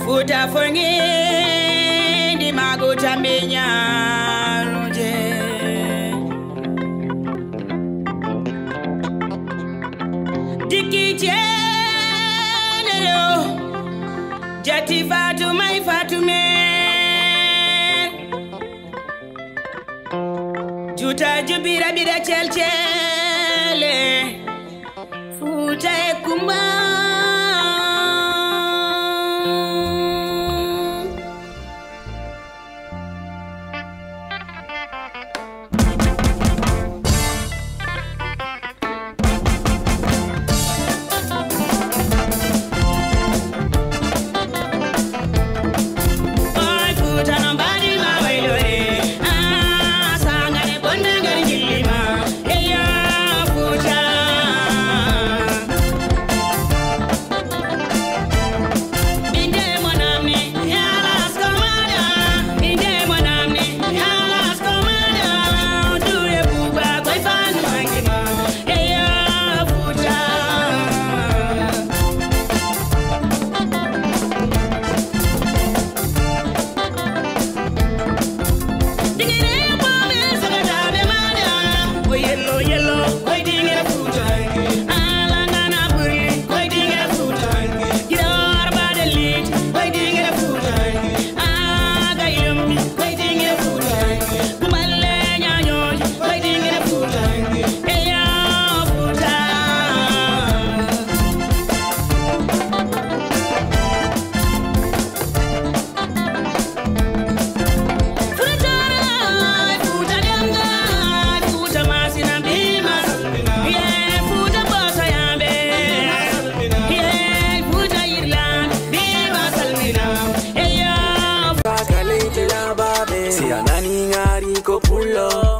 Fouta fongi di mago tambenya roje. Diki tiene yo, jati fatu mai fatu me. Juta jubira bira chel chele, Fouta e kumba.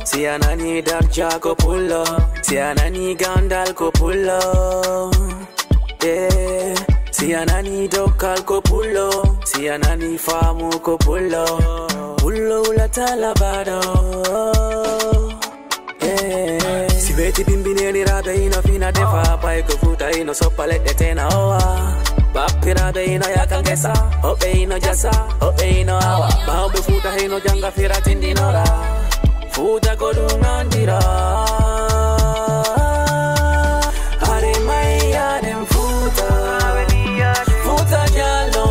Si anani darja ko pullo, si anani gandal ko pullo, yeah. Si anani dokal ko pullo, si anani famu ko pullo, pullo la talabado, yeah. Si beti bimbini ni rabe ino fina defa, pai ko Fouta ino sopale de tena oa. Bapira be ino yakangesa, hope ino jasa, hope ino awa, baobe Fouta ino janga fira tindinora. Fouta kodungandira, are maya dem Fouta, Fouta jalo,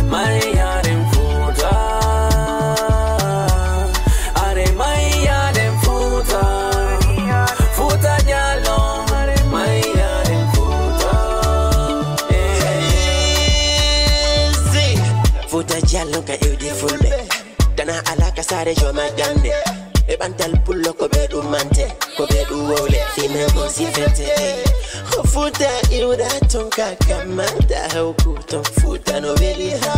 maya dem Fouta, are maya dem Fouta, Fouta jalo, maya dem Fouta. Fouta jalo ka beautiful be, dana alaka sare jo magande. E bantal pullo ko bedu mante, ko bedu wole fime mo si fete. Fouta iruda tonka kamata hauku ton Fouta no veli ha,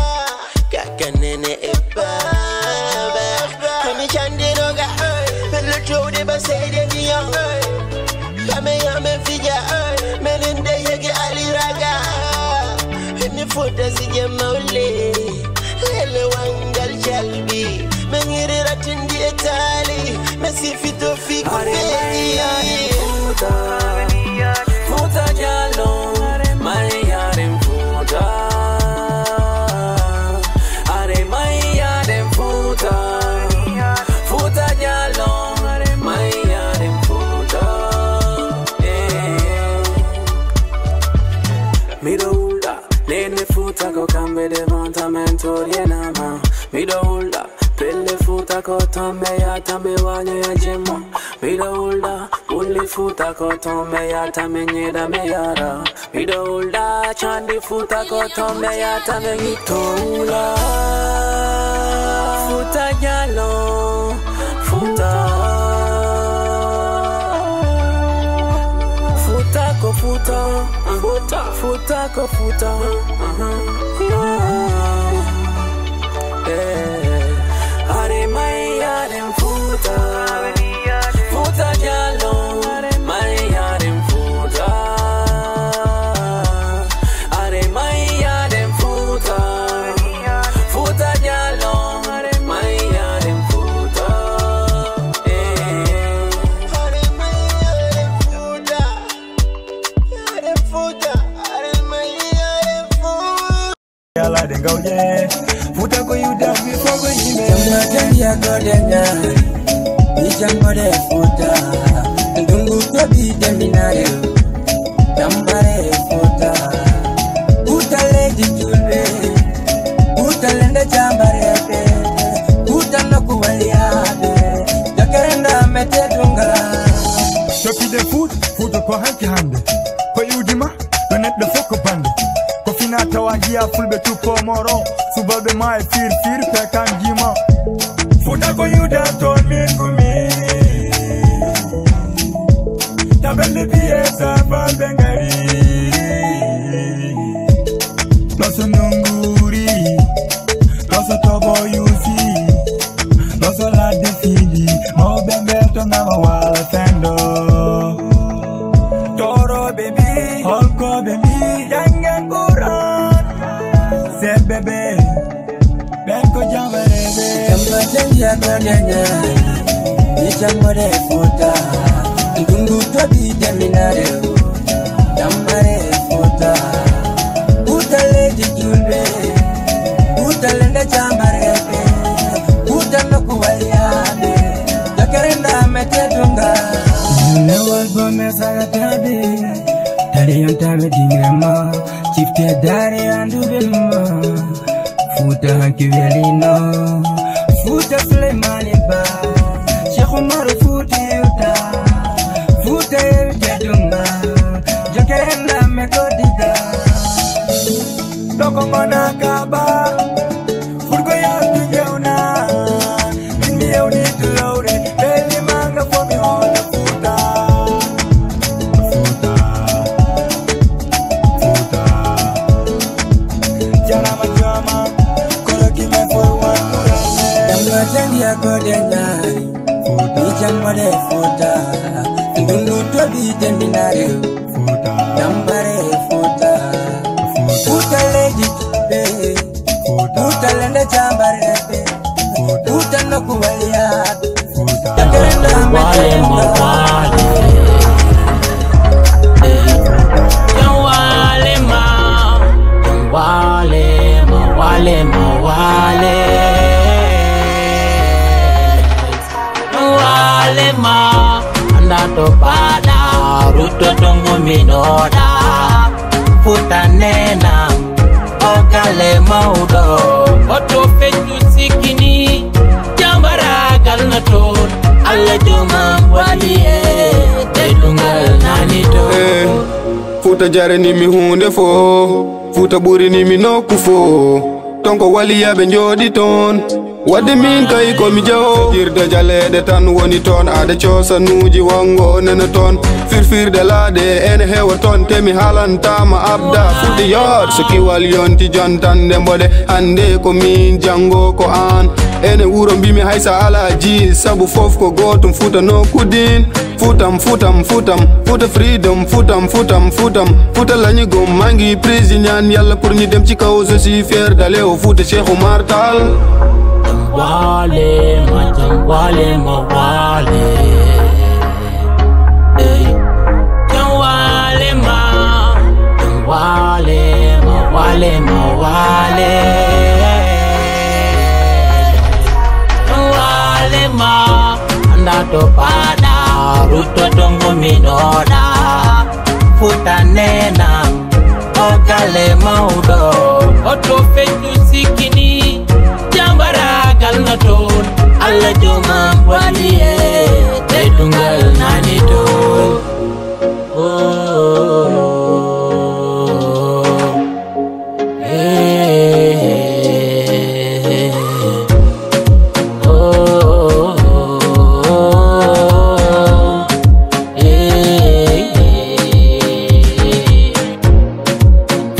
kaka nene e baba. Kami chande noga, pelo chode ba sede diya. Kame yame fija, melinde yege aliraga. Ni Fouta sije maule, lele wangal chalbi. Mengiri ratindi etali, mesi fito fiku fedi. Fouta, Fouta jalo, maya dem Fouta. Are maya dem Fouta, Fouta jalo, maya dem Fouta. Mido ulda, nene Fouta ko kambe de vantamento rienama. Mido ulda. Pele Fouta ko tome ya tame wanya ya jema. Mida ulda, uli Fouta ko tome ya tame nyeda me yara. Mida ulda, chandi Fouta ko tome ya tame ngitoula. Fouta jalo, Fouta. Fouta ko Fouta, Fouta ko Fouta. Are maya dem Fouta, Fouta jalo, maya dem Fouta. Are maya dem Fouta, Fouta jalo, maya dem Fouta. Are maya dem Fouta, are Fouta, are maya dem Fouta. Yala de go yeah. Fouta go you down before go you me. Jamma go denga. Ni jamma de Fouta. Ndungu to bi deminare. Jambare Fouta. Fouta lady julbe. Fouta lende jambare pe. Fouta no kuwalia be. Jakaranda mete dunga. Chopi de foot, Fouta ko hanki hande. Ko yudima, do net the foko bande. Finata wajia fulbe tupo moro Subabe mai fir pekan jima Fouta ko yuda ton mingumi Tabende biye sabal bengari Loso nunguri Loso tobo yusi Loso la defili Mo bembeto na mawala fendo Toro baby Holko baby Jangan bebe, benko jambarebe. Jamba jangia kodenya, ni jamba de Fouta. Ndungu to bi deminare, jambare Fouta. Fouta lady julbe, Fouta lende jambarebe. Fouta no kuwaliabe, jakarenda mete dunga. Newal bome sagatabi, tari yantame dingrema. Chifte dare andu bimma Fouta hanki velino Fouta Suleimani ba Sheikh Umar Fouta yuta Fouta yevite dunga Jokerenda mekodida Doko mana kaba Furgo ya tungeuna Indi yeuni tulaure Beli manga fomi hola Fouta Jangia kodenya, ni jamba de Fouta. Ndungu to bi deminare, jambare Fouta. Fouta lady be, Fouta lende jambare be. Fouta no kuwalia, jakarenda mete ma andato pada ruto tongo minoda Fouta nena ogale maudo oto fetu sikini jambara galnato alla juma waliye dedungal nanito Fouta jare ni mi hunde fo Fouta buri ni mi nokku fo tonko waliya be njodi ton Wadde min kay ko mi jawo Jirde jalede tan woni ton Ade cosanuji wango nene ton Firfirde laade ene hewa ton Temi halantama abda Fouta yod So kiwal yonti jontande mbode Hande ko min jango ko an Ene wuro mbimi haysa ala ji Sabu fof ko gotum Fouta no kudin Foutam Fouta freedom Foutam Fouta lañigom mangi président Yalla pour ñu dem ci kaw je suis fier d'aller au Fouta Cheikh Oumar Tall Wale macam wale mawale wale ma andato pada ruto tongo minoda Fouta nena ogale maudo oto fetu sikini jambara galnaton alla juma waliye dedungal nanito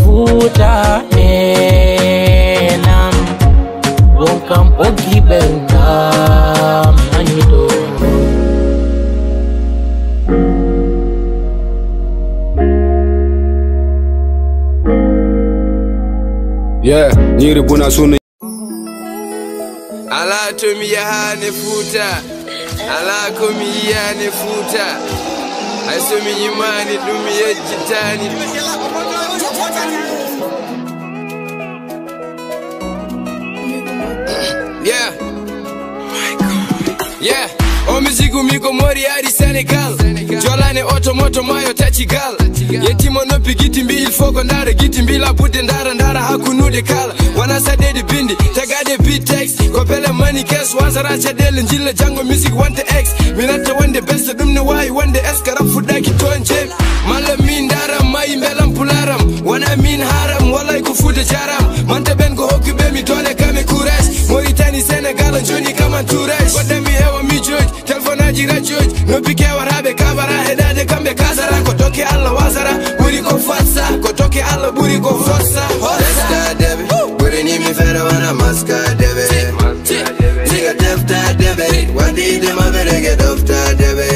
Fouta enam wongkam ogi bengam nanito Yeah, nyiri buna sunu Ala tomi yahane Fouta Ala komi yahane Fouta Ay somi yimani dum yejjitani musique umi ko mori ari Sénégal jolane auto moto mayo tachigal yetimo noppi gitimbi il faut ko ndara gitimbi la budde ndara hakunude kala wana sadede bindi tagade beat text ko pele money cash wasara chadele njilla jango music wante x minata wande best dum ne wayi wande eskara fudaki tonje mala min dara may mbelam pularam wana min haram walay ko fude jaram mante ben ko hokki be mi dole kame courage Mauritanie Sénégal joni kama tourage wadami hewa mi joj telephone aji rajoj no bike warabe kabara hedade kambe kasara ko toke alla wasara buri ko fatsa ko toke alla buri ko fossa hosta debe buri ni mi fere wana maska debe nigga defta debe wadi de ma verege dofta debe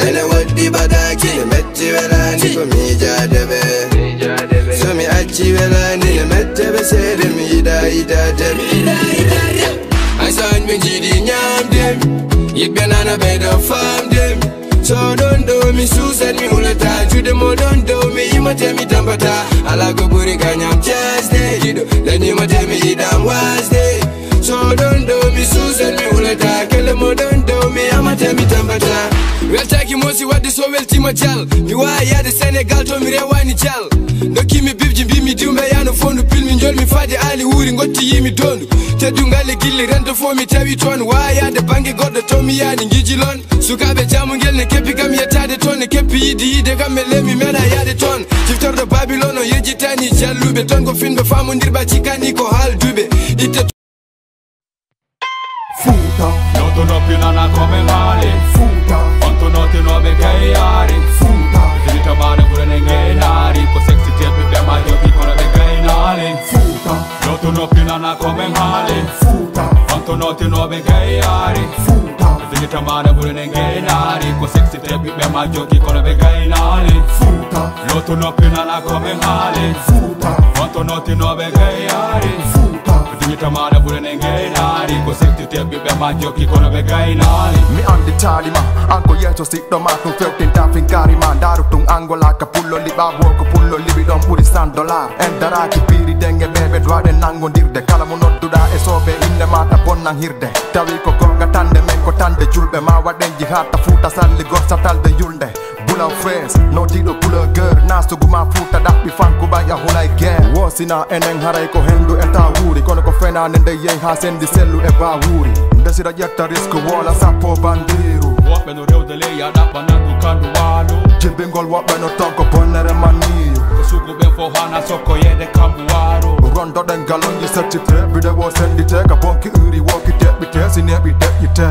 ene wadi badaki metti wela ni ko mi ja debe so mi achi wela ni metti be sede mi ida debe I saw me jidi nyam dem yit benana be the farm dem so don't do me susan mi ulata jude mo don't do me imate mi tambata ala go buri kanyam Tuesday jido then imate mi idam Wednesday so don't do me susan mi ulata kele mo don't do me amate mi tambata well taki mosi wadi so well tima jal mi wa ya de Senegal to mi rewani jal no kimi bibji bi mi dumbe yano fondu pil mi njol mi fadi ali wuri ngotti yimi dondu tedungale gilli rento fo mi tawi ton wa ya de bangi goddo to mi yani ngijilon sukabe jamu ngel ne kepi kam yetade ton ne kepi yide kam me lemi meda yade ton tiftordo Babylon o yejitani jallube ton ko finbe famondir ba cikani ko hal dube ite Fouta, non tono più nana come male. Fouta, quanto notte nuove gaiari. Fouta, finita male pure nei nari. Con sexy tempi per maggio piccolo e gainali. Fouta, non tono più nana come male. Fouta, quanto notte nuove gaiari. Fouta, finita male pure nei nari. Con sexy tempi per maggio piccolo e gainali. Fouta, non tono più nana come male. Fouta, quanto notte nuove gaiari. Fouta, finita male pure nei nari. Con sexy tempi be maggio ki kono be gainali mi andi talima anko yeto sikdo ma tum fewtin tafin karima daru tung angola ka pullo liba ko pullo libi don puri $100 en daraki piri denge bebe dwade nangondirde kala mo nodduda e sobe inde mata bonnan hirde tawi ko gonga tande men ko tande julbe ma waden jihata Fouta salli gor satalde yulde bula friends no dido bula girl nasto guma Fouta dabbi fanku ba ya hulay gen wosina enen haray ko hendu eta wuri kono ko fena nende yey ha sendi sellu e ba wuri ndesira jetta risko wala sappo bandiru woɓɓe no rewde ley ya ɗaɓɓa nandu kandu waalo jibbingol woɓɓe no tonko bonnere maniyu ko suguɓe fo hana sokko yede kambu waaro rondoɗen galonji settite bidewo sendite ka bonki uri woki deɓɓite si neɓi deƴƴite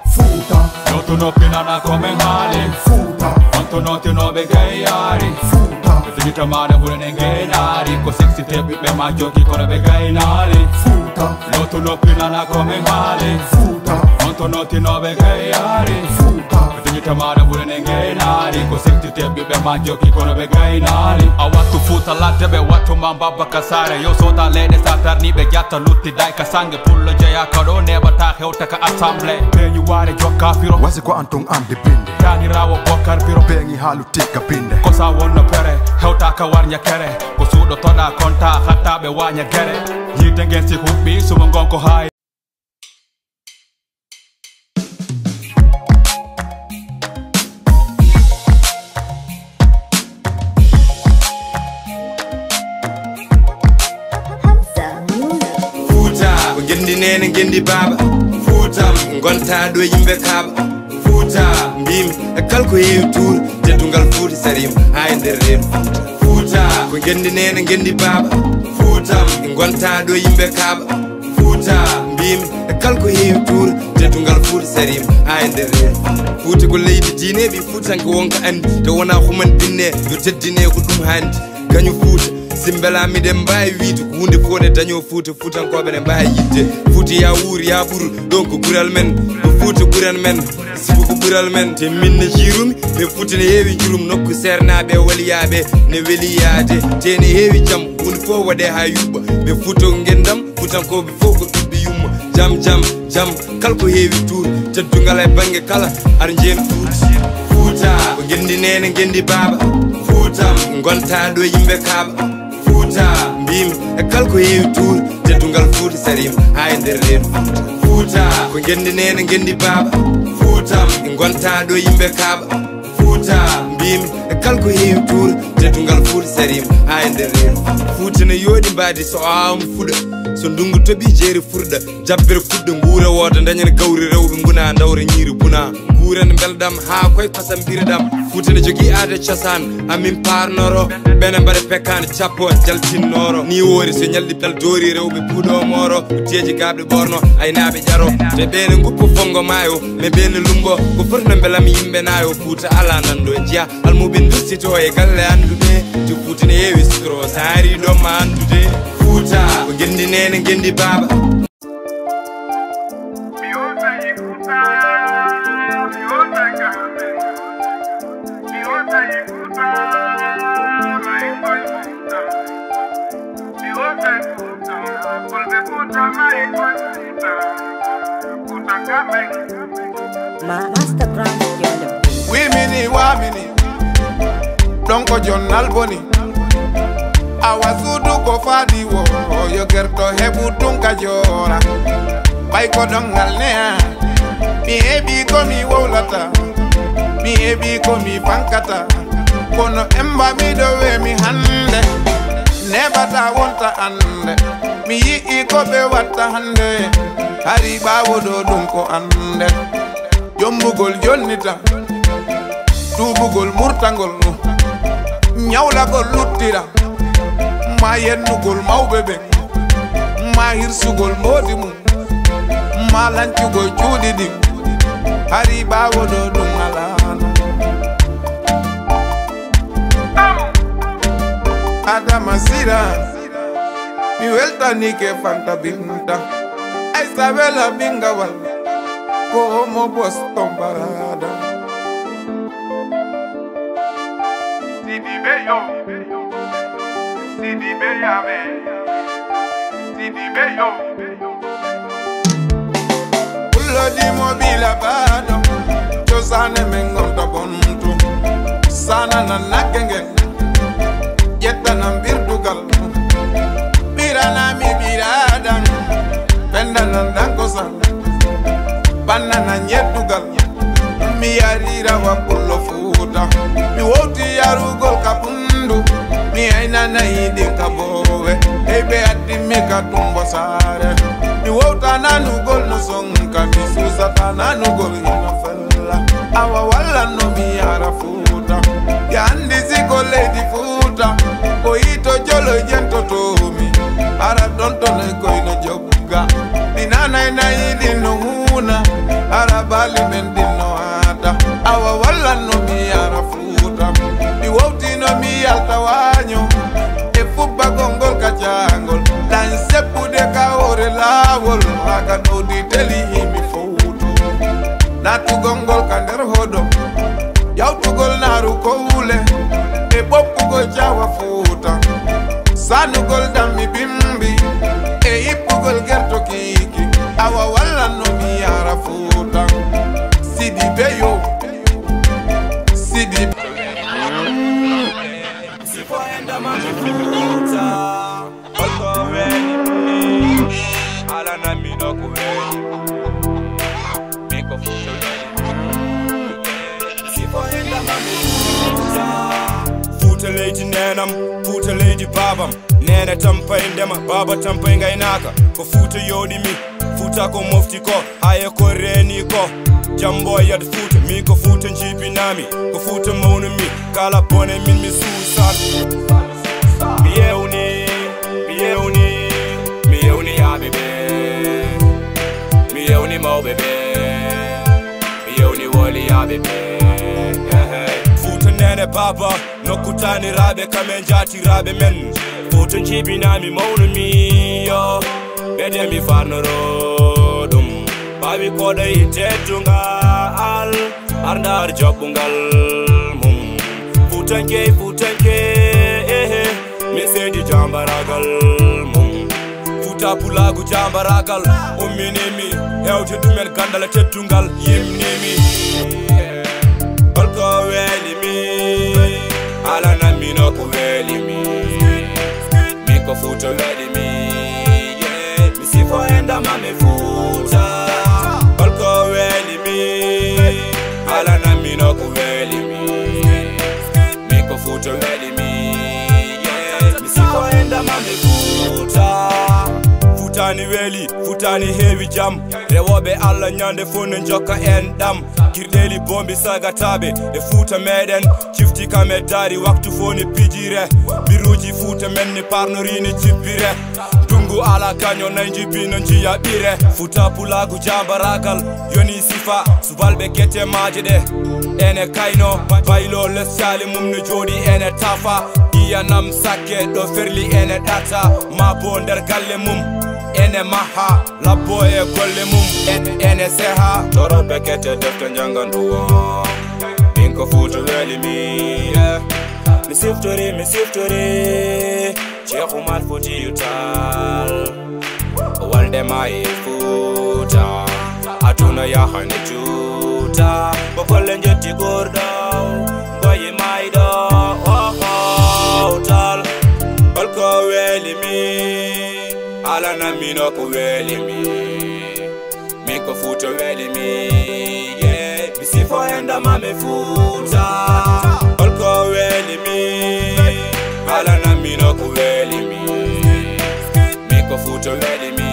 Fouta, noto noppi nana come male. Fouta, quanto notte nuove gaiari. Fouta, finita male pure nei nari. Con sexy tempi per maggio ki kono be gainali. Fouta, noto noppi nana come male. Fouta, quanto notte nuove gaiari. Fouta, finita male pure nei nari. Con sexy tempi per maggio ki kono be gainali. A wattu Fouta latte be wattu man babba kasare yo sota leyɗe satarniɓe jatta luttiday ka sangue pullo jeeya kaɗo neɓata hewta ka assemblé peñu ware jokka firo wasi ko antung andi binde tanirawo bokkar biro beŋi haalu tikka binde ko sa wonno pere hewta ka warña kere ko suuɗo toɗa konta hattaɓe waña guere yidde ngen si huɓɓi sumo gonko hay gendi nene gendi baba Fouta gonta do yimbe kaba Fouta mbimi e kalko heewi tour teddungal Fouta sarim ha e nder reedu Fouta ko gendi nene gendi baba Fouta gonta do yimbe kaba Fouta mbimi e kalko heewi tour teddungal Fouta sarim ha e nder reedu Fouta ko leydi diineɓe Foutanko wonko andi te wona human dinne yo teddine ko ɗum handi kañum Fouta simbela miɗen mbawi wiide ko hunde fof ne daño Fouta Foutankoɓe ne mbawi yidde Fouta ya wuuri ya ɓuuru ɗon ko ɓuural men ko Fouta ɓuuran men sibu ko ɓuural men te min ne jirumi mais Fouta ne heewi jurum nokku sernaɓe waliyaɓe ne weeli yaade te ne heewi jaam hunde fof waɗe ha yuɓɓa mais Fouta ko gendam Foutankoɓe fof ko ɓiɓɓe yumma jam kala ko heewi tour teddugal e banggue kala aɗa jeemi Fouta ko gendi nene gendi baba Fouta gonta ɗo yimɓe kaaba Fouta mbimi e kala ko heewi tour teddungal Fouta sarim ha e nder reedu Fouta ko gendi nene gendi baba Fouta gonta do yimbe kaba Fouta mbimi e kalko heewi tour tetungal Fouta sarim ha e nder reedu Fouta ne yodi mbadi so awma fuɗa so ndungu toɓi jeeri furɗa jabbere fuɗɗo nguura wooda dañana gawri rewɓe nguna dawra ñiiri buna guurane beldam ha koye kosam biriɗam Fouta ne jogui aade cosaan amin parnoro ɓene mbaɗa pekkane cappo jaltinnoro ni woori so ñalɗi bel doori rewɓe puuɗo moro kutteji gaɓɗe ɓorno aynaɓe ƴaro te ɓene guppo fongo maayo mais ɓene lumbo ko foti no beelam yimɓe nayo Fouta ala nanɗo e jeeya almuɓe dustito e galle anduɓe to Fouta ne heewi sutoro sa ari ɗo ma andude Fouta ko gendi nene gendi baba Wimini wamini Donko John Alboni Awasudu ko fadi wo yo gerto hebu tunka jora Bay ko dongal nea Mi ebi ko mi wolata Mi ebi ko mi pankata Kono emba mi dowe mi hande Nebata wonta ande Mi yi ko be watta hande Hari bawo do dunko ande Jombugol jonnita Tubugol murtangol Nyawlagol luttira Ma yennugol mawɓeɓe Ma hirsugol modi mum Ma lancugol cuuɗi ɗi Hari ɓawo ɗo ɗum alano Adama Sira Mi weltanike Fanta Binta Aisa wela bingawal Ko homo Boston barada Sidi Beyo Sidi Beyame Sidi Beyo Ullo di mobila bado Chosane mengonta bontu Sana na nakenge Yetta na mbirdugal Birana mi biradan Penda na dankosan Banna na nyedugal Mi yarira wa pullo Fouta Mi woti yarugol kapundu Mi aina na idin kabowe Ebe ati mika tumbo sare Mi wota nanu gol no sonka Mi susata nanu gol ino fella Awa wala no mi ara Fouta Ya andi ziko lady Fouta Ko ito jolo jento tomi Ara donto ne ko ino jobuga Ninana ina idin no huna Ara bali mendin no ata Awa wala no mi ara Fouta Mi woti no mi alta wanyo E fuba gongol kachangol Dan sepude ka ore lawol Maka no di teli himi Fouta Natu gongol kander hodo Yautu gol naru koule E bopu go jawa Fouta Sanu gol dami bimbi E ipu gol gerto kiki Awa wala no mi ara Fouta Sidi Beyo Sidi Fouta lady nenam, Fouta lady babam Nene tampa indema, baba tampa ingainaka Ko Fouta yodi mi, Fouta ko mofti ko Haye ko reni ko Jambo yad Fouta, mi ko Fouta njipi nami Ko Fouta maunu mi, kala bone min mi susan Mi yeuni ya bebe Mi yeuni mau bebe Mi yeuni woli ya bebe Fouta nene baba, no kutani rabe kamen jati rabe men Fouta njipi nami maunu mi yo Bede mi farnoro dum Babi koda itetunga al Arndar jobungal mum Foutanke Mesedi jambaragal mum Fouta pulagu jambaragal Minimi hewte dumel gandala tetungal yimnimi Kolko welimi Ala na mino ko welimi Miko Fouta welimi Mi sifo enda mame Fouta enda mami Fouta. Fouta ni weli, Fouta ni heavy jam. Rewobe alla nyande fone njoka endam. Kirdeli bombi saga tabe, e Fouta meden. Chifti kame dari waktu fone pijire. Biruji Fouta menni parnorini chipire. Tungu ala kanyo na njibino njia bire. Fouta pulagu jamba ragal, yoni sifa. Subalbe kete majide, ene kaino. Bailo lesali mumnu jodi ene tafa. Iya nam sake do ferli ene data. Mabo nder galle mum ene maha. Labbo e golle mum ene seha. Toro bekete defte njanganduwo. Binko Fouta weli mi Mi siftore Cheikhu mal foti yutal Walde ma e Fouta Aduna ya hane juta Bokole njeti gordaw Boye maida Tal Balko weli mi Ala na mino ko weli mi Minko Fouta weli mi Yeah Bisifo enda mame Fouta Balko weli mi Ala na mino ko weli mi Minko Fouta weli mi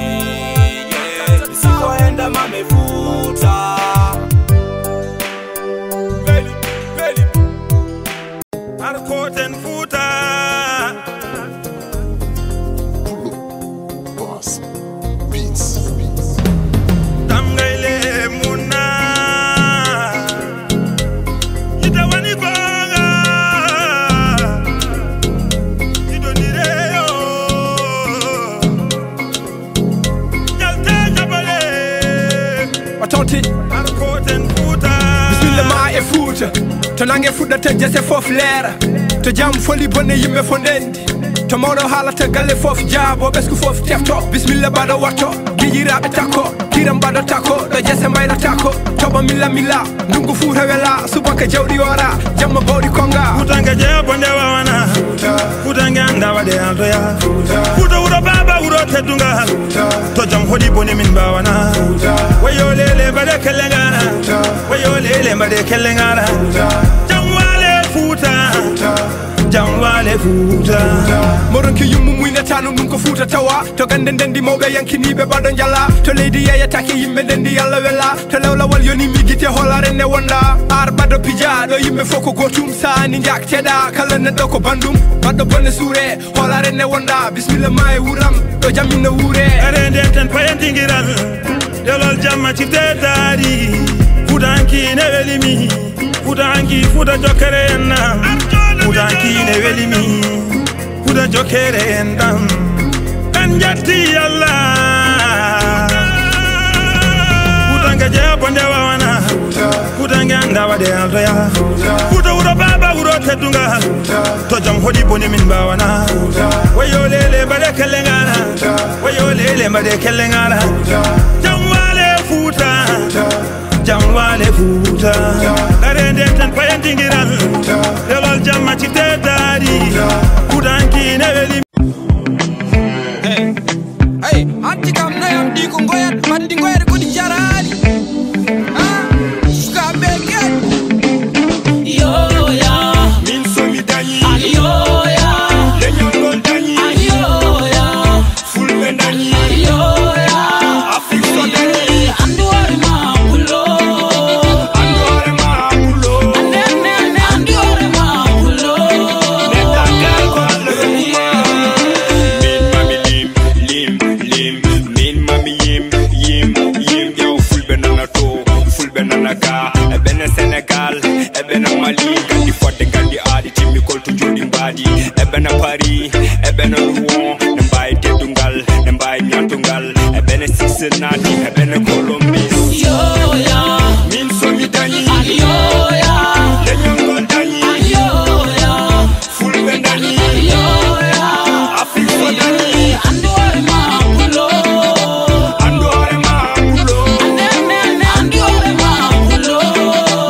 Yeah Bisifo enda mame Fouta Weli Arkoten Fouta Boss Beats. Tamgaile muna Itawani konga Idonireyo Jalte jabale Atoti Arkoten Fouta Bismillah ma e Fouta To nange fuɗɗata jese fof leera To jam foli bonne yimɓe fo ndendi To mawɗo haalata galle fof jaabo ɓesgu fof tefto Bismillah baɗo watto gijiraɓe takko kiram baɗo takko ɗo jese mayno takko toɓa milla ndungu fu rewela subaka jawɗi ora jamma bawɗi konga Foutange jeeɓonde wawana Foutange anda waɗe aldoya Fouta wuro baba wuro teddungal To jam hoɗi boni min bawana Wayo lele mbaɗe kelle ngana Wayo lele mbaɗe kelle ngana Jam wale Fouta Jam wale Fouta moronki yummu muynatano ɗum ko Fouta tawa to gande ndendi mawɓe yankiniɓe baɗo jala to leydi yeyatake yimɓe ndendi yalla wella to lewlawal yoni migguite holare ne wonda ar baɗo pija ɗo yimɓe fof ko gotum sani jakteɗa kala neɗɗo ko bandum baɗɗo bonne suure holare ne wonda bisimilla ma e wuram ɗo jamminno wuure are nden ten payantingiral ɗelol jamma cifte daari Foutanki ne welimi Foutanki Fouta jokkere en nam Foutanki ne welimi Fouta jokkere en ɗam en jatti Allah Foutange jeeɓonde wawana Foutange anda waɗe aldoya Fouta wuro baba wuro teddungal To jam hoɗi boni min bawana Wayo lele mbaɗe kelle ngana Wayo lele mbaɗe kelle ngana Jam wale Fouta Jam wale Fouta Are nden tan payantingiral Ɗelol jamma cifte daari Foutanki ne weli hey anti kam nayam ɗi ko goyat mandi goyata kodi jarani sukaɓe ke Yoya min somi dañi Yoya leñol dañi Yoya fulɓe dañi Yoya Afrique so dañi Andu hore ma pulo andu hoore ma pulo Andu hore ma pulo nettagal ko Allah Min mami lim Min mami yim Yow fulɓe nana to fulɓe nana ga Eɓene Sénégal eɓene Mali Gandi fodde gandi aadi timmi kolto joɗi mbaadi Eɓene Paris eɓene Rouen Ne mbawi teddungal ne mbawi ñantungal Eɓene Cincinnati eɓene Colombie Yoya min somi dañi Yoya leñol dañi Yoya fulɓe dañi Yoya Afrique so dañi Andu hore ma pulo andu hoore ma pulo Andu hore ma pulo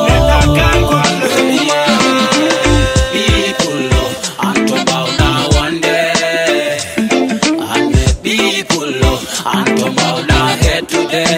nettagal ko Allah People anto bawna wonde Ande people anto bawna head today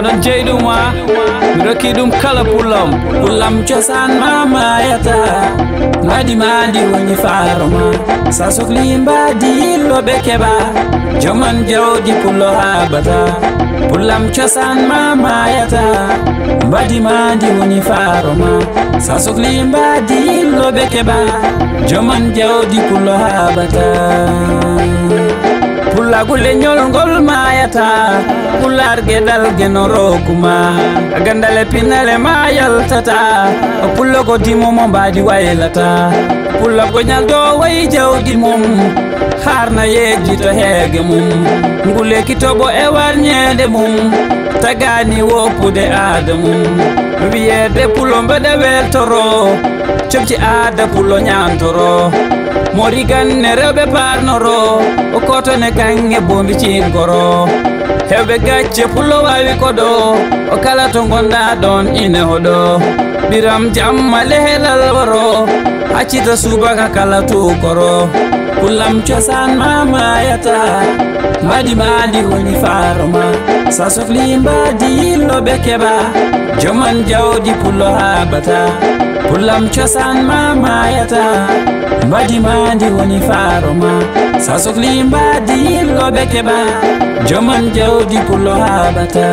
onon jeyduma mi rokki ɗum kala pullam cosan mama yata madi mandi woni faroma sa sohli mbadi yilloɓe keɓa joman jawdi pullo habata pullam cosan mama yata madi mandi woni faroma sa sohli mbadi yilloɓe keɓa joman jawdi pullo habata pullagu leñol ngol mayata pullar gueɗal genorokuma gandale pinnale ma yaltata pullogo dimomo mbadi waylata pullago ñaldo wayi jawdi mum harna yeji to heege mum nguleki toɓo e warñede mum tagani woppude aada mum wiyede pullo mbeɗe weltoro comci aada pullo ñantoro mori ganne rewɓe parnoro o kotone kange bombi cingoro hewɓe gacce pullo wawi koɗo o kala to gonɗa ɗon ine hoɗo ɓiram jamma lehelal woro accita subaka kala tukoro pullam cosan mamayata mbadi madi woni faroma sa sohli mbadi yilloɓe keɓa joman jawdi pullo habata pullam cosan mamayata mbadi madi woni faroma sa sohli mbadi yilloɓe keɓa joman jawdi pullo habata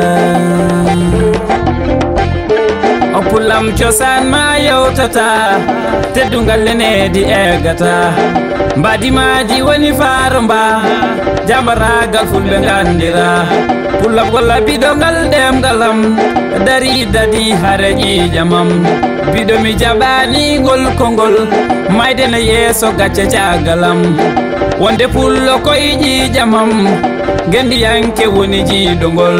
o pullam cosan ma yewtata teddungal lenedi egata mbadi madi woni faromba jambaragal fulɓe gandira pullam golla biɗongal ɗemgalam dari dadi hare ƴiƴamam biɗomi jaɓanigol kongol maydene yeeso gacce cagalam wonde pullo koye ƴiƴamam gendiyanke woni jiiɗogol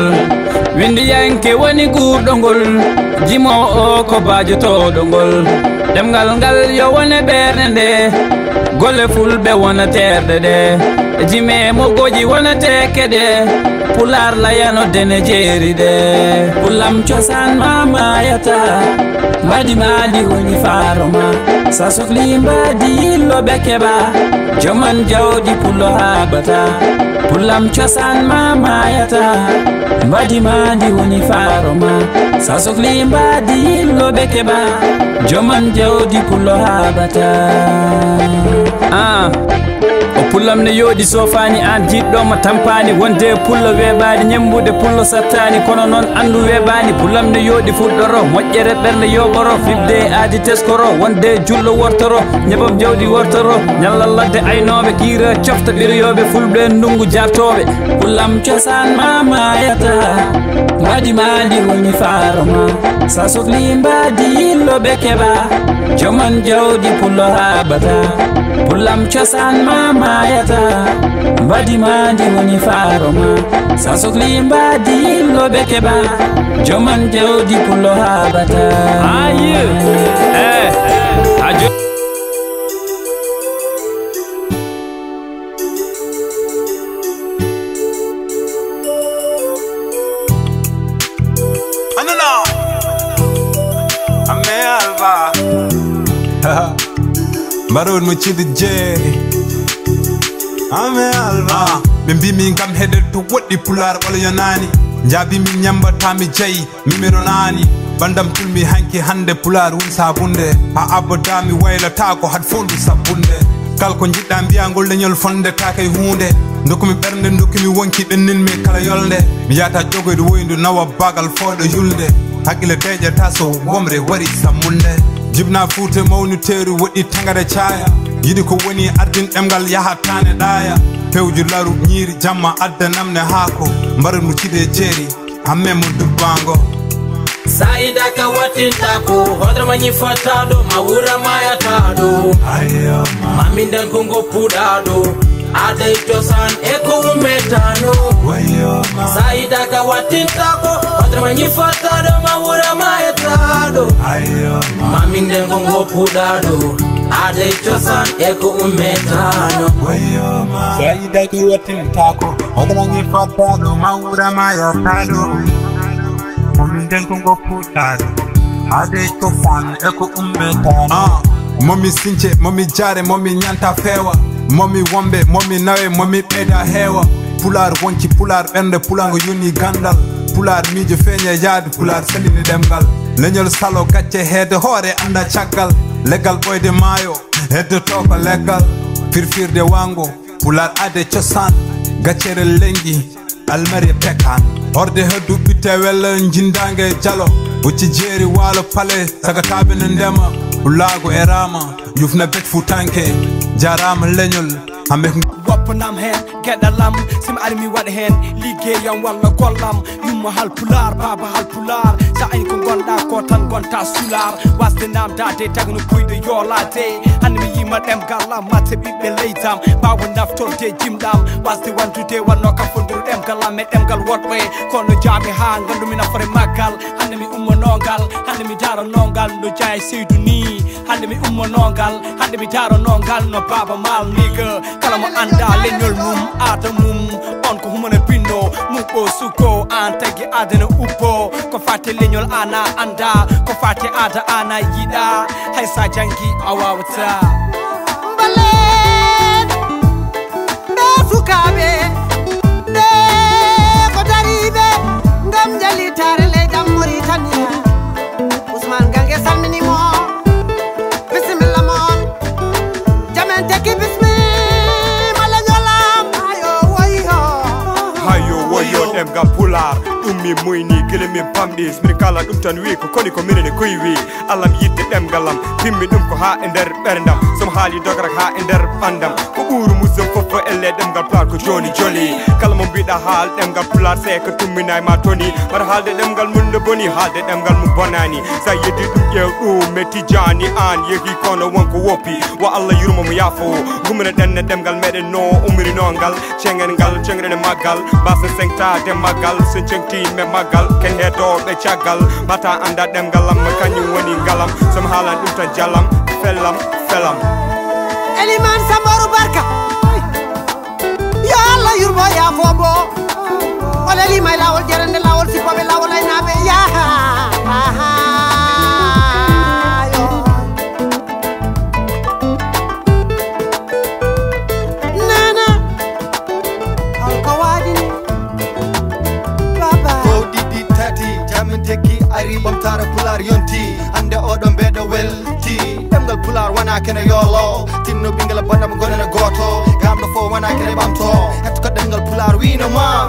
windiyanke woni guurɗogol jimo o ko bajotoɗogol ɗemgal ngal yo wone ɓerde nde golle fulɓe wona terɗe ɗe jime mogoji wona teke ɗe pular layano dene jeeri ɗe pullam cosan mamayata mbadi madi woni faroma sa sohli mbadi yilloɓe keɓa joman jawdi pullo habata pullam cosan mamayata mbadi madi woni faroma sa sohli mbadi yilloɓe keɓa joman jawdi pullo habata o pullam ne yooɗi sofani an jiɗɗoma tampani wonde pullo weɓani ñembude pullo sattani kono noon andu weɓani pullam ne yooɗi fuɗɗoro moƴƴere ɓerde yoɓoro fibde aadi teskoro wonde julɗo wortoro ñebam jawdi wortoro ñallal ladde aynoɓe kiira cofta ɓiroyoɓe fulɓe ndungu jartoɓe pullam cosan mamayata mbadi madi woni faroma sa sohli mbadi yilloɓe keɓa joman jawdi pullo habata pullam cosan mamayata mbadi madi woni faroma sa sohli mbadi yilloɓe keɓa joman jawdi pullo habata Barod mo chidi jeeri ame alma ɓe mbimi gam heɗel to woɗɗi pular ɓoloyonani jaabimi ñambatami jeeyi mimiro nani bandam tulmi hanki hande pular woni sabunde ha abbadami waylata ko had fondu sabbunde kala ko jiɗɗa mbiyagol leñol fondetaka e hunde dokkumi ɓernde dokkumi wonki ɗenninmi kala yolde mi yata jogoyde woyndu nawa bagal fooɗo yulde haqqille deƴata so womre wari sammunde jibna Fouta mawni teeru woɗɗi tagade caya yiɗi ko woni ardin ɗemgal yahatane ɗaya pewju laru ñiiri jamma adda namne haako mbaru mo cide jeeri hamme mo dubbango Saida ka watinta ko hodra manyi fatado mawura mayatado maminden ko ngoppuɗaɗo aday cosan e ko ummetano Saida ka watinta ko hodra manyi fatado mawura mayatado maminden ko ngoppuɗaɗo aday cosan e ko ummetano Saida ka watinta ko hodra manyi fatado mawura mayatado maminden ko ngoppuɗaɗo aday cosan e ko ummetano momi since momi jare momi ñanta feewa momi wombe momi nawe momi ɓeyda heewa pular wonki pular ɓernde pulango yoni gandal pular miijo feeñe yaadu pular salini ɗemgal leñol salo gacce heede hoore anda caggal leggal ɓoyde maayo heddoto ko leggal firfirde wango pular ade cosan gaccere lengi almari pekan horde heddu ɓitte wella jindange jalo wucci jeeri waalo pale sagataɓe no ndema ulaago e rama yufna bet futanke jarama leñol hamɓe woppanam hen gueɗalam simi ari mi waɗa hen liggeyam walla gollam yumma hal pular baba hal pular sa ani ko gonɗa ko tan gonta sular wasde namdade tagno puyɗo yoolade hande mi yima ɗemgallam matte ɓiɓɓe leydam mbawa naftorde jimɗam wasde wandude wanno kam fondiro ɗemgallam e ɗemgal woɗɓe kono jaami ha gandumi nafore maggal hande mi ummonogal hande mi daranogal no jeeya seydou ni hande mi ummonogal hande mi daranogal no baba mal niga kala mo anda leñol mum aada mum on ko humana binno muɓɓo suko an tagui adana uppo ko fate leñol ana anda ko fate aada ana yiɗa hay sa jangi a wawata mbalen ɓe sukaɓe ɓe ko dariɓe gam jalitare leydam Mauritania Ousmane Gange salminimo bisimilla moon jamen tekki ɗemgal pular ɗum min moyni guila min pamɗi somin kala ɗum tan wi ko koni ko minen e koye wi allah mi yidde ɗemgalam pimmi ɗum ko ha e nder ɓerdam somo haali dograk ha e nder ɓandam ko ɓuuru musum fofo elle ɗemgal pular ko joni joli kala mo mbiɗa haal ɗemgal pular se ko tumminay ma toni mbaɗa haalde ɗemgal mum no boni haalde ɗemgal mum bonani sa yeddi ɗum ƴeew ɗum me tijani an yeehi kono wonko woppi wo allah yurmomo yaafo gumina ɗenne ɗemgal meɗen no umrinogal cengel ngal cengɗen e maggal mbasa sengtade maggal so cengtime maggal ken heedoɓe caggal mata anda ɗemgalam kañum woni ngalam somo haalan ɗum tan jallam fellam felam Eliman Sambaru Barka yo Allah yurmo yaafombo ole limay lawol jerende lawol sippoɓe lawol aynaɓe yaha ɓamtare pular yonti hande oɗo mbeɗo welti ɗemgal pular wona kene yolo tinno ɓinguel bandam gonene goto gamɗo fo wona kene ɓamto hetto ko ɗemgal pular winoma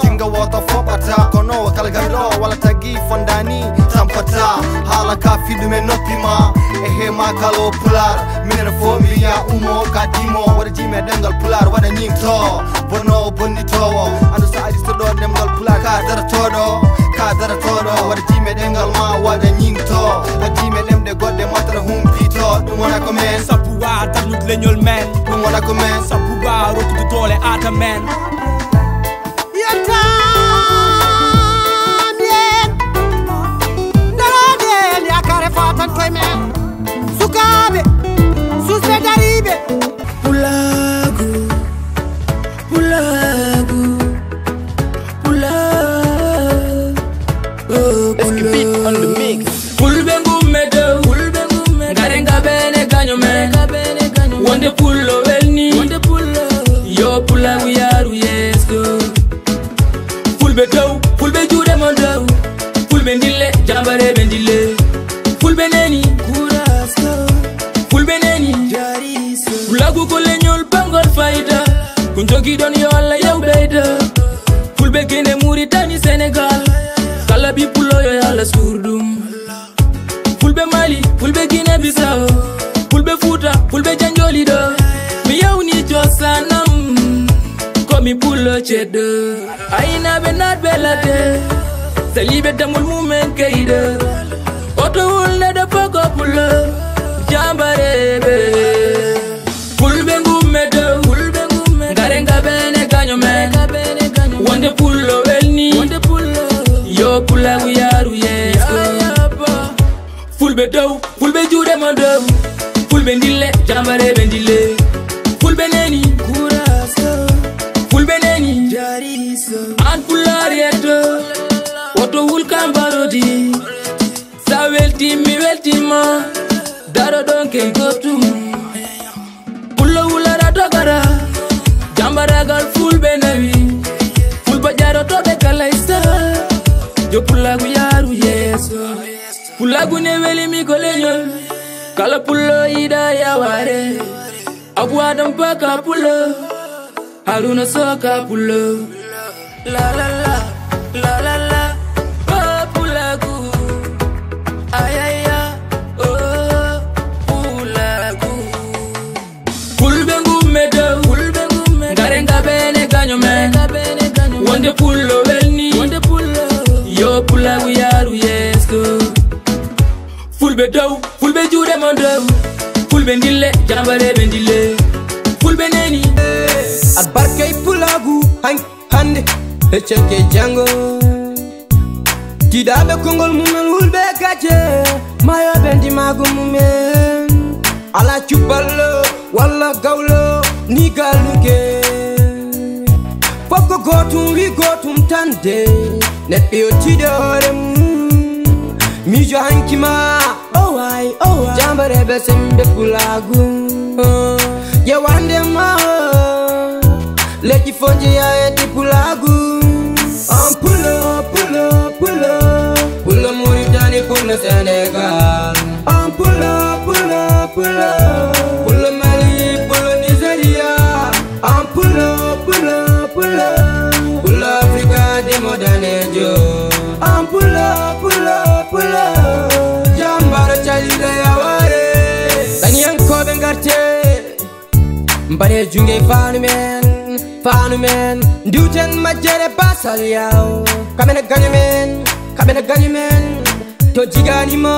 jinga woto foɓata kono kala gamiɗo walla tagui fondani tampata haala ka fiɗume noppima e hema kalo pular minen fo mbiya umo ka dimo waɗa jime ɗemgal pular waɗa ñingto bonno bonnitowo andu sa adi so ɗo ɗemgal pular ka daratoɗo waɗa jime ɗemgal ma waɗa ñingto a jime ɗemɗe goɗɗe matra humpito ɗum wona ko men sappu wa darnude leñol men ɗum wona ko men sappu wa rokkude doole aada men yettam yen darade en yakare fatan koye men sukaɓe susɓe dariɓe pulagu pulagu Fulbe ngumme dow garenga bene ganyo men wonde pullo welni yo pulagu yaru yesko fulbe dow fulbe juuɗe mon dow fulbe ndille jambare ɓe ndille fulbe neni fulbe neni pulagu ko leñol bangol fayda ko jogiɗon yo Allah yaw ɓeyda fulbe gene Mauritanie Sénégal kala bi pulo yo yalla surdum fulbe Mali fulbe Guinée Bissau fulbe Fouta fulbe janjoli do mi yawni josanam komi pulo ceddo ayina be nat belade salibe damul mumen kayde oto wulne de poko pulo jambarebe fulbe ngumme do garenga bene ganyo men wonde pulo welni yo pulagu yaru yesko fulbe dow fulbe juuɗe mon dow fulbe ndille jambare ɓe ndille fulbe neni fulbe neni an pular yetto woto wulkam barodi sa weltimi weltima daro ɗon key gottum pullo wulara dogara jambaragal fulbe nawi fulba jarotoɓe kalaysa pulagu yaru yeso pulagu ne weli mi kolenyol kala pulo ida ya ware abu adam paka pulo haruna soka pulo la la la la la la oh pulagu ayaya oh pulagu pulbengu medo garenga bene ganyo men wonde pulo welni yo pulagu yaru yesko fulbe dow fulbe juude mon dow fulbe ndille jambare be ndille fulbe neni abarkay pulagu hande echenke jango tidabe kongol mumen hulbe gaje mayo bendi magumumen ala chubalo walla gawlo ni galuke foko gotum wi gotum tande net yo tidorem mijo hankima oh ay jambare be sembe pulagu ya wande ma leki fonje ya eti pulagu pulo Mauritanie pulo Senegal pulo Mali pulo Nigeria pulo Africa de Modanejo pulo jambara chalida ya ware danyan ko bengarte mbare junge fanu men nduten majere basal yaw kamena ganyu men to jigani ma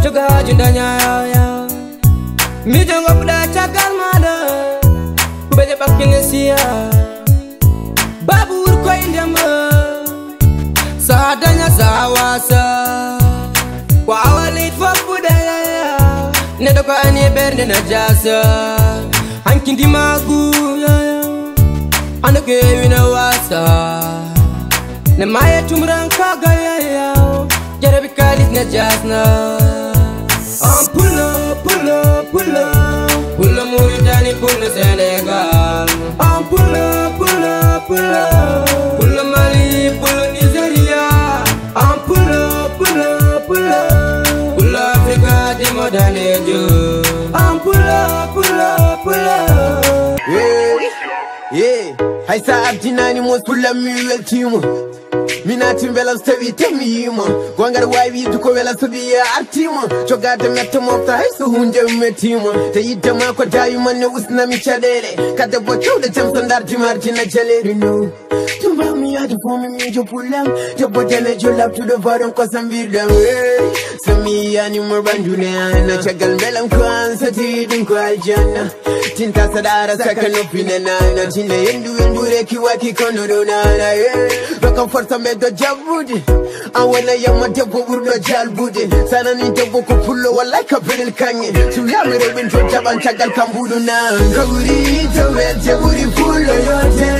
to gaju ndanya yaw mi jongo buda chagal mala kubede bakene sia babur ko indema sadanya zawasa wa walit fa buda ne do ko ani berne na jasa hankindi magu anake wina wasa ne maye tumran kaga ya jarabi kalit na jasna pulo Mauritanie pulo Senegal pulo Mali pulo Nigeria pulo Africa de Modanejo yeah haisa abjinani mos pulla mi weltimo minati mbela stawi temimo gongar wawi duko wela sabi artimo jogade metto mofta hayso hunde metimo te yidde ma ko dayi manne usna mi chadele kadde bo tawde jam sandar dimarjina jaleri no tumba mi adu fomi mi jo pullam jobbo dele jo lab to the bottom ko sambirda sami yani murbandune na chagal melam ko ansati din ko aljanna tinta sadara sakano pinena na tinne yendu reki waki kono na rokan forta medo jabudi awana yamma debbo burdo jalbude sanani debbo ko pullo wallahi ka bedel kanye tu yamire bin to jaban chagal kambudu na kawuri to wete buri pullo yote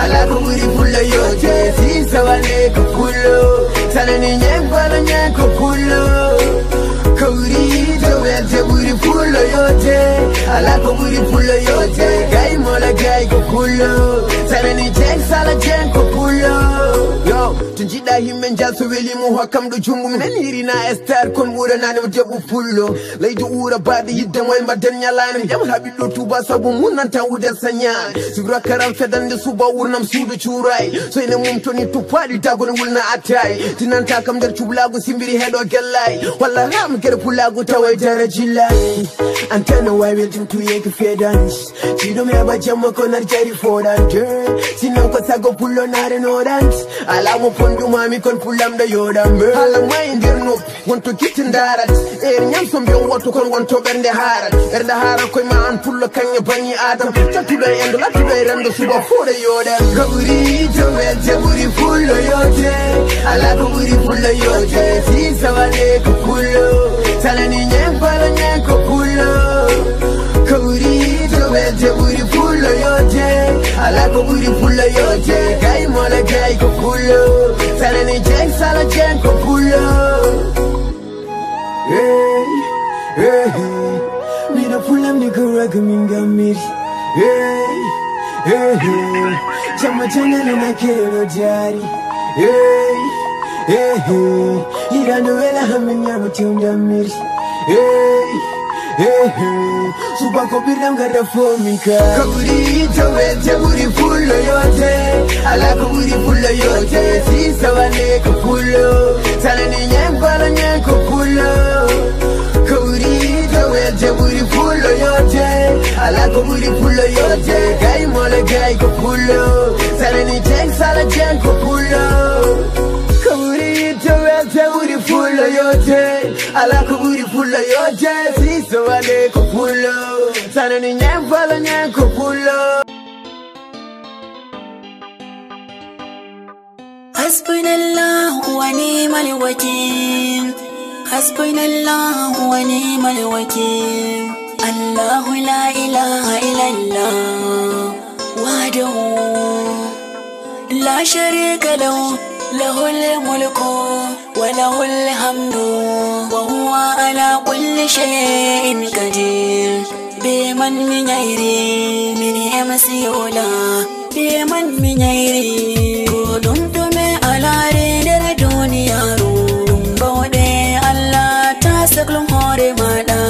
ala ko buri pullo yote si sawane ko pullo sanani nyembala nyako pullo kawuri to wete buri pullo yote ala ko buri pullo yote gai mola gai ko pullo sanani jeng sala jeng ko pullo yo tunjida himen jalso weli mu hakam do jumbu men hirina estar kon wura nane debu pullo leydi ura bade yidde moy mbaden nyalani jam habillo tuba sabu mun nan tan wude sanya sibra karam fedande suba wurnam suudu churay so ene mum toni to padi dagon wulna atay tinanta kam der chublago simbiri hedo gellay walla ram gere pulago taway darajillay antana way wel tum tuye ke fedans tido me ba jamma ko nar jari fodante sinan ko sago pullo nare no dance ala mo pondu mami kon pulam da yodambe ala may ndir no wonto kitin darat nyam som be woto kon wonto bernde harat koy ma an pullo kanye bani adam tatudo endo latudo rendo suba fode yoda kaburi to buri pullo yote ala ko buri pullo yote si sawane ko pullo salani nyempala nyenko pullo kaburi to buri pullo yote ala ko buri pullo yote kai mola kai ko pullo salani jeng sala jeng ko pullo hey mi da pulam ni ko ragaminga mir hey chama chana na kero jari Hey, hey, hey. Iranuela hamenya mutiunda miri. Hey, hey, hey. Suba kopira ngara fomika. Kaburi tawete buri fulo yote. Ala kaburi fulo yote. Si sawane kapulo. Sana ni nyembala nyenkopulo. Kaburi tawete buri fulo yote. Ala kaburi fulo yote. Gai mole gai kapulo. Sana ni jeng sala nyenkopulo. Kaburi tawete buri fulo yote. Ala kaburi fulo yote. Si sawane kapulo. Sana ni nyembala nyenkopulo. Hasbunallahu wa ni'mal wakeel. Hasbunallahu wa ni'mal wakeel. Allahu la ilaha illallah wahdahu la sharika lahu lahul mulku wa lahul hamdu wa huwa ala kulli shay'in qadir. Biman min ghairi min amsiyula biman min ghairi dum dume alare dara duniya rum bode Allah ta saklum hore mada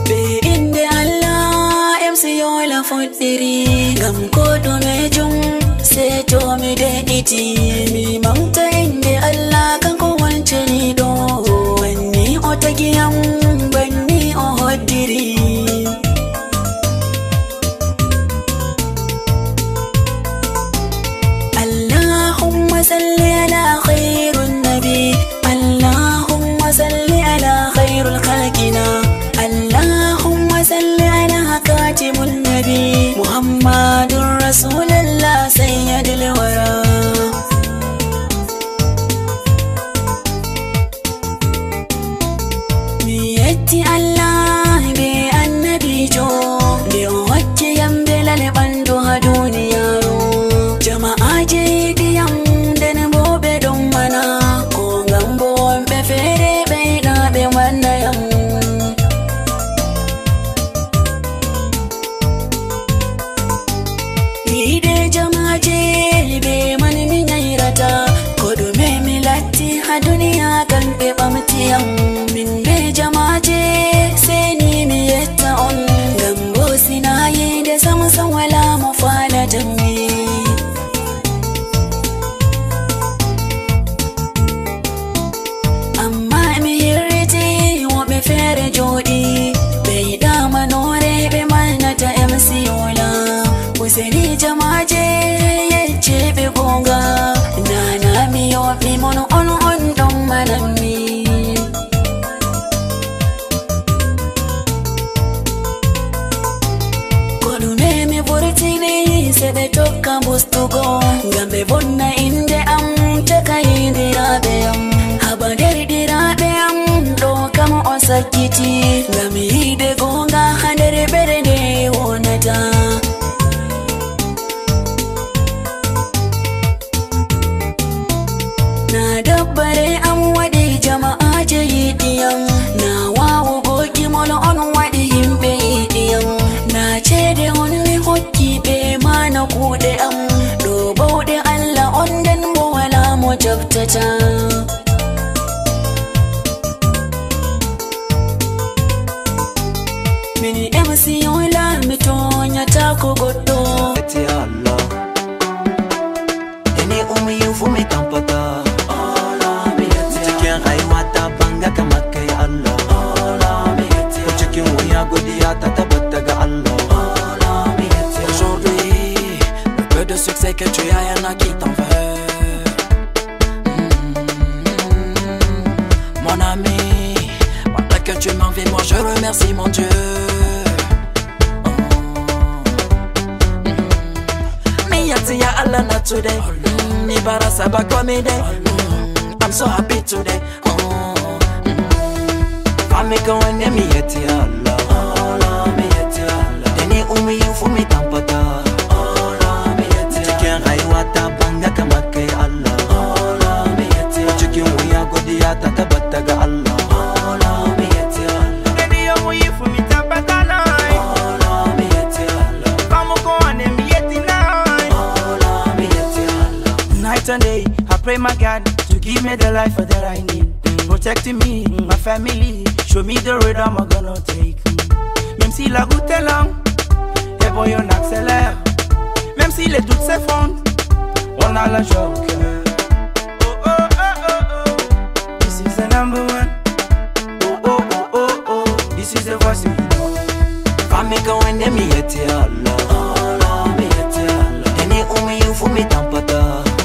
be inde Allah amsiyula fotiri gam ko dume jum se to me de iti mi mauta inde Allah kan ko wance ni do wanni otagiyam banni o hodiri. Allahumma salli ala khairun nabi. Allahumma salli ala khairul khalqina. Allahumma salli ala katimun nabi Muhammadur Rasulullah sayyidul wara. Miyatti Allah be annabi jo be wacce yambe lale bandu ha duniyaro. Jama'a je diyam den bobe don mana ko ngambo be fere be na be manna yam. Ide jama'a je be man mi nyairata ko do me milatti ha duniya kan be bamtiyam. Min be jama'a je se ni mi yetta on gambo sinayi de samsan wala mafala jammi. Amma mi hirriti wa be fere jodi be dama nore be manata emsiyola. Useni jama'a je yeche be gonga nana mi yo mi mono on don manami. Kodume mi vortini se be tokka bustugo gambe bonna inde am taka indirabe am habaderi dirabe am do kama osakiti ngami de gonga handere berene wonata. Na dabbare am wadi jama'a je yidiyam na wawo gogi mono on wadi himbe yidiyam na cede on mi hokki be mana kude am do baude Allah on den bo wala mo jabtata. Mini MC yola mi tonya ta ko goddo ti Allah ene umi yufu mi tampata. Aujourd'hui, le peu de succès que tu as, y'en a qui t'en veulent. Mon ami, pendant que tu m'envies, moi je remercie mon Dieu. Miyati ya Allah na today, ni bara sabakwa me day. I'm so happy today. Fami ko wende miyati ya Allah. Deni umi yufu mi tampata. Chicken raiwata banga kama kay Allah. Chicken uya godiya tatabata ga Allah. Deni yufu mi tampata na. my God to give me the life that I need. Protecting me, my family, show me the road I'm gonna take. Même si la route est longue, et bon on accélère. Même si les doutes s'effondrent, on a la joie au cœur. Oh oh oh oh oh, this is the number one. Oh oh oh oh oh, this is the voice we know. Famika wende mi yeti Allah, Allah mi yeti Allah. Eni umi yufu mi tampata,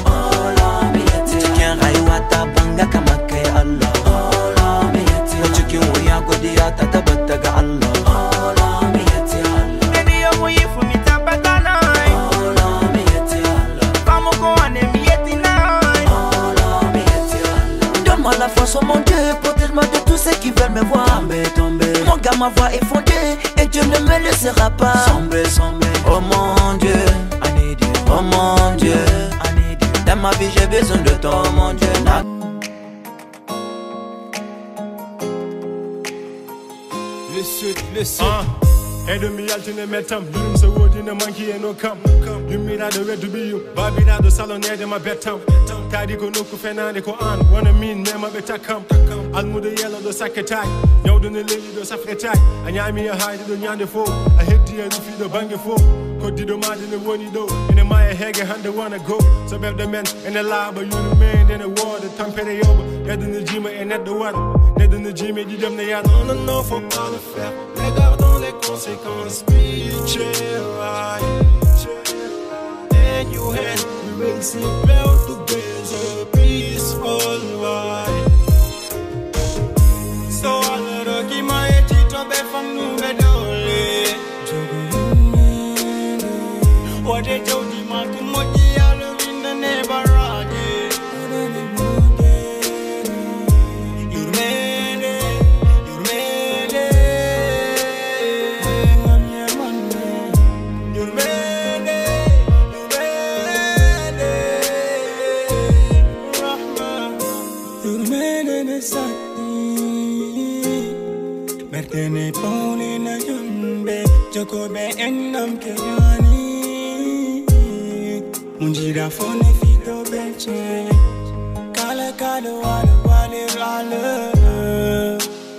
Allah mi yeti Allah. Chicken raiwata banga kamake Allah, Allah mi yeti Allah. Chicken uya godiya tatabataga Allah, Allah mi yeti Allah. Eni umi yufu mi tampata nai, Allah mi yeti Allah. Famoko wane mi yeti nai, Allah mi yeti Allah. Donne-moi la force oh mon Dieu, protège-moi de tous ceux qui veulent me voir tomber. Mon gars, ma voix est fondée et Dieu ne me laissera pas somber. Oh mon Dieu, I need you. Oh mon Dieu, I need you. Dans ma vie j'ai besoin de toi, oh mon Dieu. Listen. Enemy altine metam, lurum so wood in a monkey and no come. You mean I the way to be you, Bobby now the salon near my bedtime. Kadi ko no kufena de ko an, wanna mean nema better come. Al mude yellow the saketai, yo do the lily the safretai, and yami a hide the nyande fo. I hate the if you the bang fo. Could do the mad in the one you do, in the Maya hege hand the wanna go. So about the men in the lab, but you the man in the water, tampere over, head in the gym and at the water. Net in the gym, you them the yard, non, faut pas le faire. Regardons les conséquences spirituelles. And you had we will see well together, peaceful life. So all the give my tito be from nous bedole. What they do the man to moji all in the neighborhood. Mertene pauli na jumbe Jokobe enam kejani Munjira fone fito beche Kala kala wale rale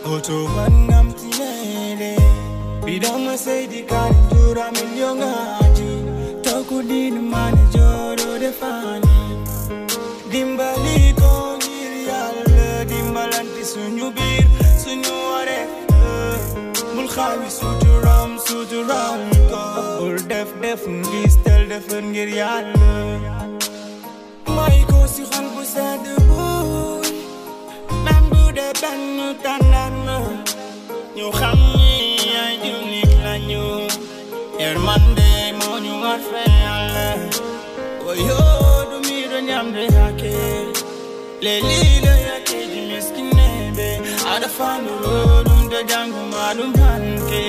Oto wanam tinele Bidama seidi kani jura milyongaji Toku dini mani joro defani Dimbali kongiri yale Dimbalanti sunyubir sunyuare Mulkhawi suturam ko Ul def ngis tel def ngir yalla May ko si xol bu sedd buy Même bu dee benn tàndarma ñu xam ni ay jullit lañu Yërmande moo ñu war fe Yàlla Woyo du mi do ñamde yake Le lila yake di miskine be Ada fanu rodum de jangu madum hanke